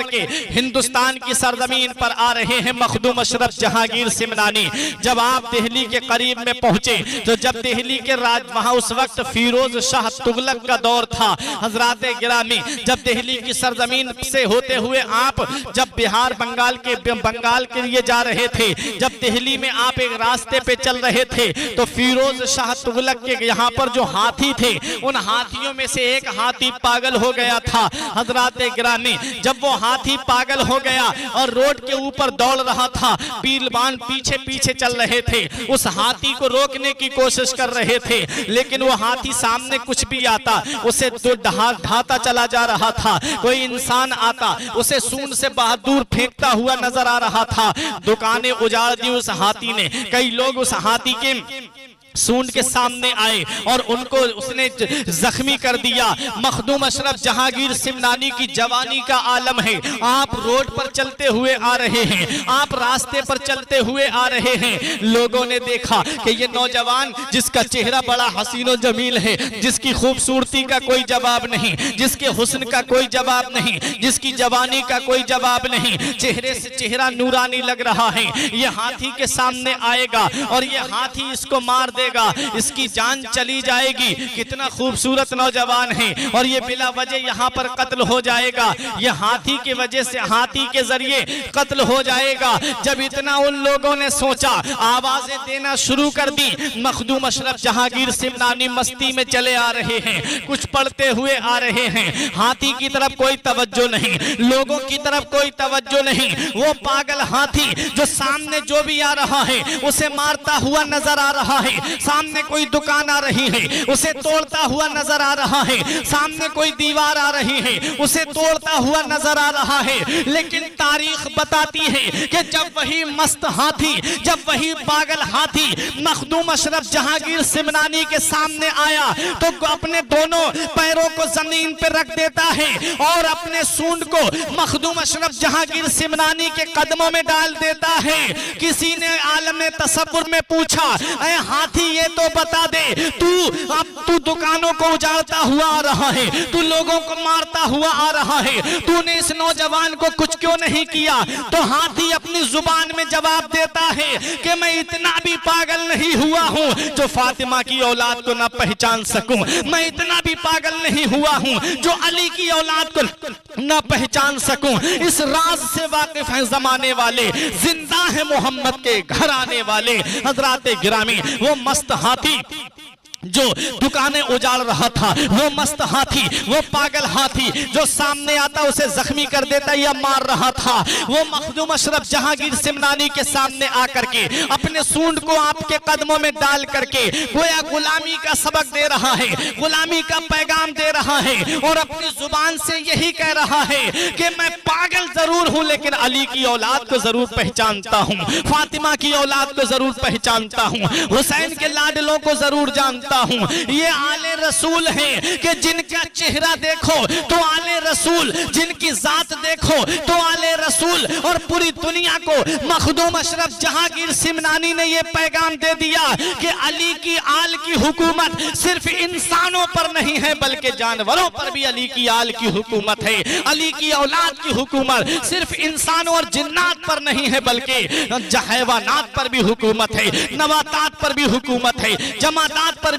करके हिंदुस्तान की सरजमीन पर आ रहे हैं मखदूम अशरफ जहांगीर सिमनानी। जब आप दिल्ली के करीब में पहुंचे तो जब दिल्ली के राज वहां उस वक्त फिरोज शाह तुगलक का दौर था। हजरात गिरामी, जब दिल्ली की सरजमीन से होते हुए आप जब बिहार बंगाल के लिए जा रहे थे, जब दिल्ली में आप एक रास्ते पे चल रहे थे तो फिरोज शाह तुगलक के यहाँ पर जो हाथी थे उन हाथियों में से एक हाथी पागल हो गया था। हजरात गिरामी, जब वो हाथी पागल हो गया और रोड के ऊपर दौड़ रहा था, पीलवान पीछे पीछे चल रहे थे, उस हाथी को रोकने की कोशिश कर रहे थे, लेकिन वो हाथी सामने कुछ भी आता उसे ढाता चला जा रहा था। कोई इंसान आता उसे सूंड से बहादुर फेंकता हुआ नजर आ रहा था। दुकानें उजाड़ दी उस हाथी ने। कई लोग उस हाथी के सूंड के सामने आए और उनको उसने जख्मी कर दिया। मखदूम अशरफ जहांगीर सिमनानी की जवानी का आलम है। आप रोड पर चलते हुए आ रहे हैं, आप रास्ते पर चलते हुए आ रहे हैं। लोगों ने देखा कि ये नौजवान जिसका चेहरा बड़ा हसीन और जमील है, जिसकी खूबसूरती का कोई जवाब नहीं, जिसके हुस्न का कोई जवाब नहीं, जिसकी जवानी का कोई जवाब नहीं, चेहरे से चेहरा नूरानी लग रहा है, ये हाथी के सामने आएगा और ये हाथी इसको मार दे, इसकी जान चली जाएगी। कितना खूबसूरत नौजवान है और ये बिला वजह यहाँ पर कत्ल हो जाएगा, ये हाथी की वजह से, हाथी के जरिए कत्ल हो जाएगा। जब इतना उन लोगों ने सोचा, आवाजें देना शुरू कर दी। मखदूम अशरफ जहांगीर सिमनानी मस्ती में चले आ रहे हैं, कुछ पढ़ते हुए आ रहे हैं। हाथी की तरफ कोई तवज्जो नहीं, लोगों की तरफ कोई तवज्जो नहीं। वो पागल हाथी जो सामने जो भी आ रहा है उसे मारता हुआ नजर आ रहा है। सामने कोई दुकान आ रही है उसे तोड़ता हुआ नजर आ रहा है, सामने कोई दीवार आ रही है उसे तोड़ता हुआ नजर आ रहा है। लेकिन तारीख बताती है कि जब वही मस्त हाथी, जब वही पागल हाथी मखदूम अशरफ जहांगीर सिमनानी के सामने आया तो अपने दोनों पैरों को जमीन पर रख देता है और अपने सूंड को मखदूम अशरफ जहांगीर सिमनानी के कदमों में डाल देता है। किसी ने आलम तसव्वुर में पूछा, ऐ हाथी ये तो बता दे, तू दुकानों को उजाड़ता हुआ आ रहा है, तू लोगों को मारता हुआ आ रहा है, तूने इस नौजवान को कुछ क्यों नहीं किया? तो हाथी अपनी जुबान में जवाब देता है कि मैं इतना भी पागल नहीं हुआ हूं जो फातिमा की औलाद को ना पहचान सकूं, मैं इतना भी पागल नहीं हुआ हूं जो अली की औलाद को ना पहचान सकूं। इस राज से वाकिफ है जमाने वाले, जिंदा है मोहम्मद के घर आने वाले। हजरात गिरामी, वो मस्त हाथी जो दुकानें उजाड़ रहा था, वो मस्त हाथी, वो पागल हाथी जो सामने आता उसे जख्मी कर देता या मार रहा था, वो मखदूम अशरफ जहांगीर सिमनानी के सामने आकर के अपने सूंड को आपके कदमों में डाल करके गोया गुलामी का सबक दे रहा है, गुलामी का पैगाम दे रहा है और अपनी जुबान से यही कह रहा है कि मैं पागल जरूर हूं लेकिन अली की औलाद को जरूर पहचानता हूं, फातिमा की औलाद को जरूर पहचानता हूं, हुसैन के लाडलों को जरूर जानता हूं। ये आले रसूल हैं कि जिनका चेहरा देखो तो आले रसूल, जिनकी जात देखो तो आले रसूल। और पूरी दुनिया को मखदूम अशरफ जहांगीर सिमनानी ने यह पैगाम दे दिया कि अली की आल की हुकूमत सिर्फ इंसानों पर नहीं है बल्कि जानवरों पर भी अली की आल की हुकूमत है। अली की औलाद की हुकूमत सिर्फ इंसानों और जिन्नात पर नहीं है बल्कि हैवानात पर भी हुकूमत है, नबातात पर भी हुकूमत है, जमादात पर भी